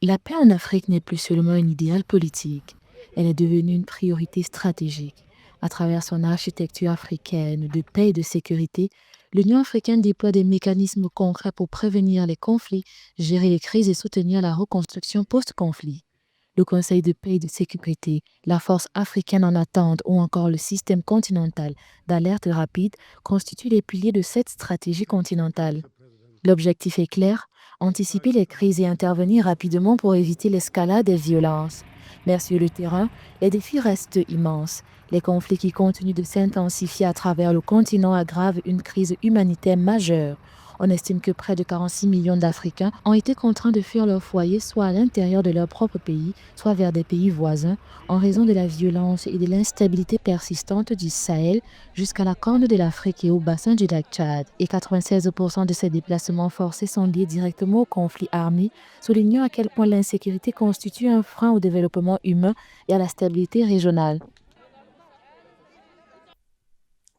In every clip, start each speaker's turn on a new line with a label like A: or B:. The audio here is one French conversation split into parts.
A: La paix en Afrique n'est plus seulement un idéal politique, elle est devenue une priorité stratégique. À travers son architecture africaine de paix et de sécurité, l'Union africaine déploie des mécanismes concrets pour prévenir les conflits, gérer les crises et soutenir la reconstruction post-conflit. Le Conseil de paix et de sécurité, la Force africaine en attente ou encore le système continental d'alerte rapide constituent les piliers de cette stratégie continentale. L'objectif est clair, anticiper les crises et intervenir rapidement pour éviter l'escalade des violences. Mais sur le terrain, les défis restent immenses. Les conflits qui continuent de s'intensifier à travers le continent aggravent une crise humanitaire majeure. On estime que près de 46 millions d'Africains ont été contraints de fuir leur foyer soit à l'intérieur de leur propre pays, soit vers des pays voisins, en raison de la violence et de l'instabilité persistante du Sahel jusqu'à la Corne de l'Afrique et au bassin du lac Tchad. Et 96% de ces déplacements forcés sont liés directement aux conflits armés, soulignant à quel point l'insécurité constitue un frein au développement humain et à la stabilité régionale.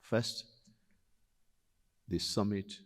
B: First, the summit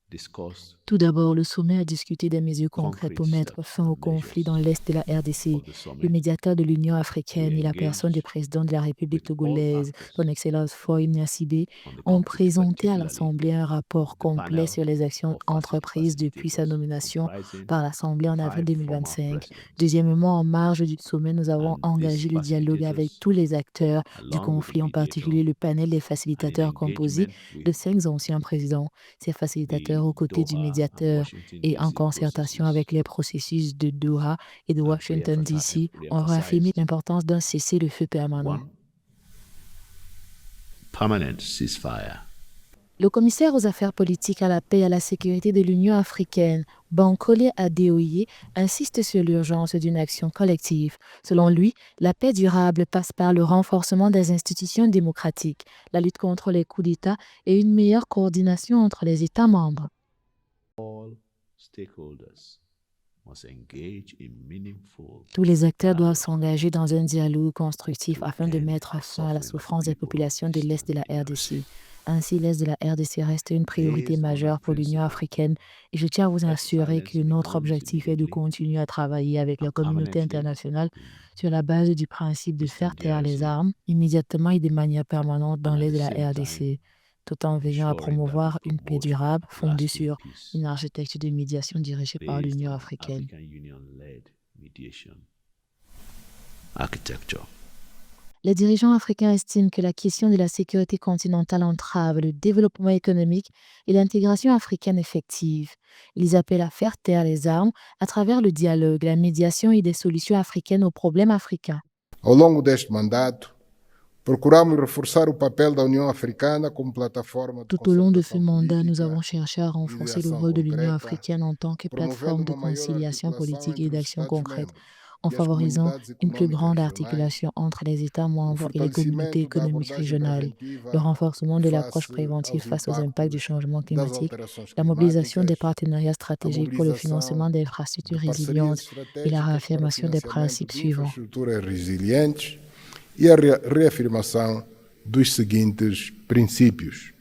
B: discussed
A: Tout d'abord, le sommet a discuté des mesures concrètes pour mettre fin au conflit dans l'est de la RDC. Le médiateur de l'Union africaine et la personne du président de la République togolaise, son Excellence Foy Gnassingbé, ont présenté à l'Assemblée un rapport complet sur les actions entreprises depuis sa nomination par l'Assemblée en avril 2025. Deuxièmement, en marge du sommet, nous avons engagé le dialogue avec tous les acteurs du conflit, en particulier le panel des facilitateurs composé de 5 anciens présidents. Ces facilitateurs aux côtés du médiateur et en concertation avec les processus de Doha et de Washington, D.C., ont réaffirmé l'importance d'un cessez-le-feu permanent.
B: Permanent ceasefire.
A: Le commissaire aux affaires politiques, à la paix et à la sécurité de l'Union africaine, Bankole Adeoye, insiste sur l'urgence d'une action collective. Selon lui, la paix durable passe par le renforcement des institutions démocratiques, la lutte contre les coups d'État et une meilleure coordination entre les États membres. Tous les acteurs doivent s'engager dans un dialogue constructif afin de mettre fin à la souffrance des populations de l'Est de la RDC. Ainsi, l'Est de la RDC reste une priorité majeure pour l'Union africaine et je tiens à vous assurer que notre objectif est de continuer à travailler avec la communauté internationale sur la base du principe de faire taire les armes immédiatement et de manière permanente dans l'Est de la RDC, tout en veillant à promouvoir une paix durable fondée sur une architecture de médiation dirigée par l'Union africaine. Les dirigeants africains estiment que la question de la sécurité continentale entrave le développement économique et l'intégration africaine effective. Ils appellent à faire taire les armes à travers le dialogue, la médiation et des solutions africaines aux problèmes africains.
C: Ao longo deste mandato, procuramos reforçar o papel da União Africana como plataforma de
A: Tout au long de ce
C: concertação
A: mandat, nous
C: política
A: avons cherché à renforcer le
C: mediação
A: rôle de l'Union
C: concreta,
A: africaine en tant que plateforme de
C: promovendo uma maior
A: conciliation
C: articulação
A: politique et
C: entre os
A: d'action
C: Estados
A: concrète,
C: membros
A: en
C: e as
A: favorisant
C: comunidades
A: une plus
C: econômicas
A: grande
C: regionais,
A: articulation entre les États
C: o
A: membres et les communautés
C: fortalecimento da
A: économiques
C: abordagem
A: régionales,
C: preventiva
A: le renforcement de l'approche
C: face
A: préventive
C: aos
A: face aux impacts du
C: impactos
A: changement
C: das
A: climatique,
C: alterações
A: la mobilisation des
C: climáticas,
A: partenariats
C: a
A: stratégiques pour le financement
C: mobilização
A: d'infrastructures
C: de parcerias
A: résilientes et la
C: estratégicas para
A: réaffirmation des
C: financiamento
A: principes
C: de
A: suivants.
C: infraestruturas resilientes e a reafirmação dos seguintes princípios.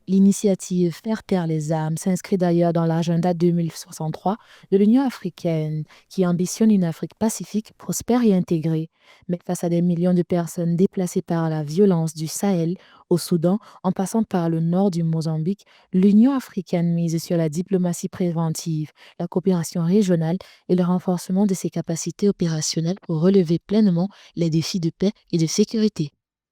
A: L'initiative Faire taire les armes s'inscrit d'ailleurs dans l'agenda 2063 de l'Union africaine, qui ambitionne une Afrique pacifique, prospère et intégrée. Mais face à des millions de personnes déplacées par la violence du Sahel au Soudan, en passant par le nord du Mozambique, l'Union africaine mise sur la diplomatie préventive, la coopération régionale et le renforcement de ses capacités opérationnelles pour relever pleinement les défis de paix et de sécurité.